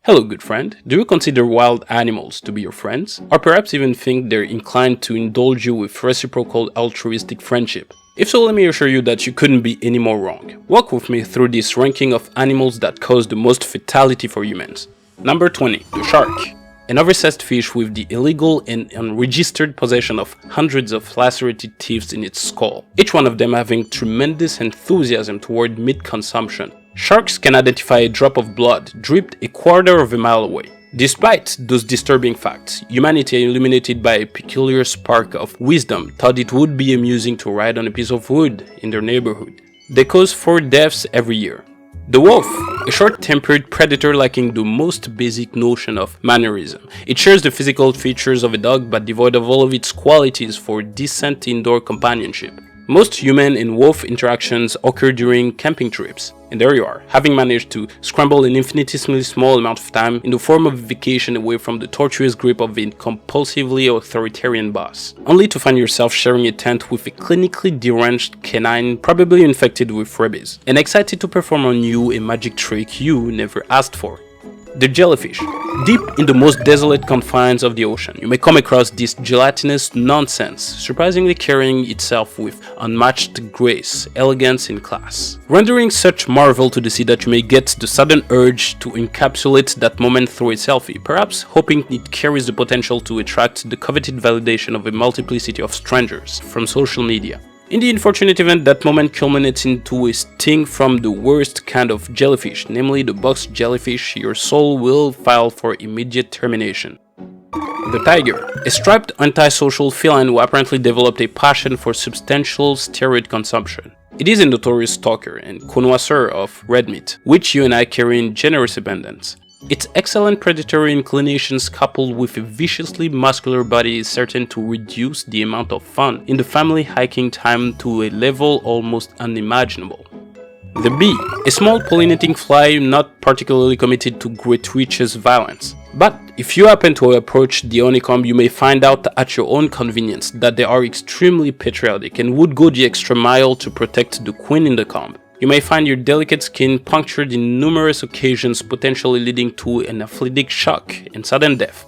Hello good friend, do you consider wild animals to be your friends? Or perhaps even think they're inclined to indulge you with reciprocal altruistic friendship? If so, let me assure you that you couldn't be any more wrong. Walk with me through this ranking of animals that cause the most fatality for humans. Number 20. The shark. An oversized fish with the illegal and unregistered possession of hundreds of lacerated teeth in its skull, each one of them having tremendous enthusiasm toward meat consumption. Sharks can identify a drop of blood dripped a quarter of a mile away. Despite those disturbing facts, humanity, illuminated by a peculiar spark of wisdom, thought it would be amusing to ride on a piece of wood in their neighborhood. They cause 4 deaths every year. The wolf, a short-tempered predator lacking the most basic notion of mannerism. It shares the physical features of a dog but devoid of all of its qualities for decent indoor companionship. Most human and wolf interactions occur during camping trips, and there you are, having managed to scramble an infinitesimally small amount of time in the form of a vacation away from the tortuous grip of a compulsively authoritarian boss, only to find yourself sharing a tent with a clinically deranged canine probably infected with rabies, and excited to perform on you a magic trick you never asked for. The jellyfish. Deep in the most desolate confines of the ocean, you may come across this gelatinous nonsense, surprisingly carrying itself with unmatched grace, elegance, and class, rendering such marvel to the sea that you may get the sudden urge to encapsulate that moment through a selfie, perhaps hoping it carries the potential to attract the coveted validation of a multiplicity of strangers from social media. In the unfortunate event, that moment culminates into a sting from the worst kind of jellyfish, namely the box jellyfish, your soul will file for immediate termination. The tiger, a striped antisocial feline who apparently developed a passion for substantial steroid consumption. It is a notorious stalker and connoisseur of red meat, which you and I carry in generous abundance. Its excellent predatory inclinations coupled with a viciously muscular body is certain to reduce the amount of fun in the family hiking time to a level almost unimaginable. The bee, a small pollinating fly not particularly committed to gratuitous violence. But if you happen to approach the honeycomb, you may find out at your own convenience that they are extremely patriotic and would go the extra mile to protect the queen in the comb. You may find your delicate skin punctured in numerous occasions, potentially leading to an anaphylactic shock and sudden death.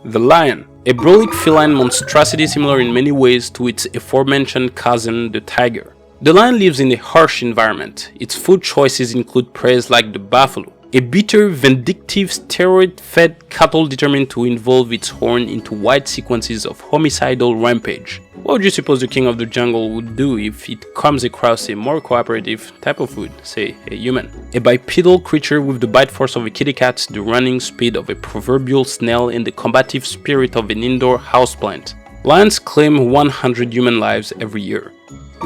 The lion, a brolic feline monstrosity similar in many ways to its aforementioned cousin, the tiger. The lion lives in a harsh environment. Its food choices include prey like the buffalo, a bitter, vindictive, steroid-fed cattle determined to involve its horn into wide sequences of homicidal rampage. What would you suppose the king of the jungle would do if it comes across a more cooperative type of food, say a human? A bipedal creature with the bite force of a kitty cat, the running speed of a proverbial snail, and the combative spirit of an indoor houseplant. Lions claim 100 human lives every year.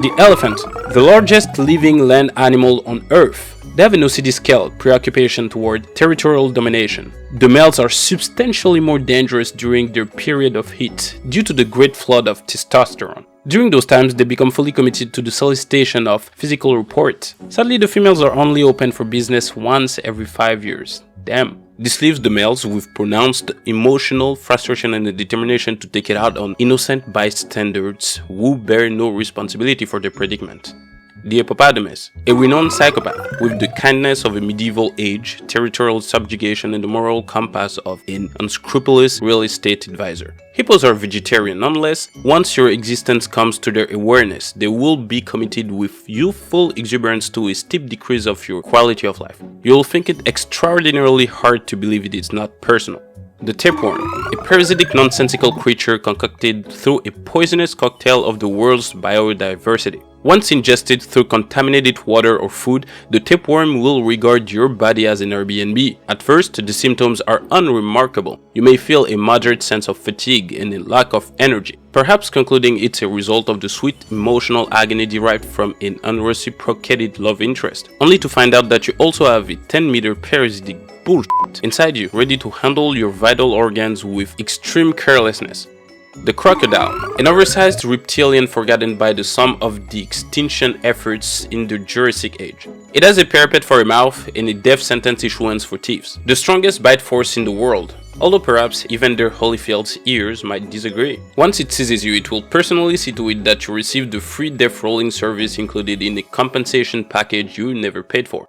The elephant, the largest living land animal on Earth. They have an OCD scale preoccupation toward territorial domination. The males are substantially more dangerous during their period of heat due to the great flood of testosterone. During those times, they become fully committed to the solicitation of physical report. Sadly, the females are only open for business once every 5 years. Damn. This leaves the males with pronounced emotional frustration and the determination to take it out on innocent bystanders who bear no responsibility for their predicament. The hippopotamus, a renowned psychopath with the kindness of a medieval age, territorial subjugation, and the moral compass of an unscrupulous real estate advisor. Hippos are vegetarian unless, once your existence comes to their awareness, they will be committed with youthful exuberance to a steep decrease of your quality of life. You'll think it extraordinarily hard to believe it is not personal. The tapeworm, a parasitic nonsensical creature concocted through a poisonous cocktail of the world's biodiversity. Once ingested through contaminated water or food, the tapeworm will regard your body as an Airbnb. At first, the symptoms are unremarkable. You may feel a moderate sense of fatigue and a lack of energy, perhaps concluding it's a result of the sweet emotional agony derived from an unreciprocated love interest, only to find out that you also have a 10-meter parasitic bullshit inside you, ready to handle your vital organs with extreme carelessness. The crocodile, an oversized reptilian forgotten by the sum of the extinction efforts in the Jurassic Age. It has a parapet for a mouth and a death sentence issuance for thieves, the strongest bite force in the world, although perhaps even their Holyfield's ears might disagree. Once it seizes you, it will personally see to it that you receive the free death rolling service included in a compensation package you never paid for.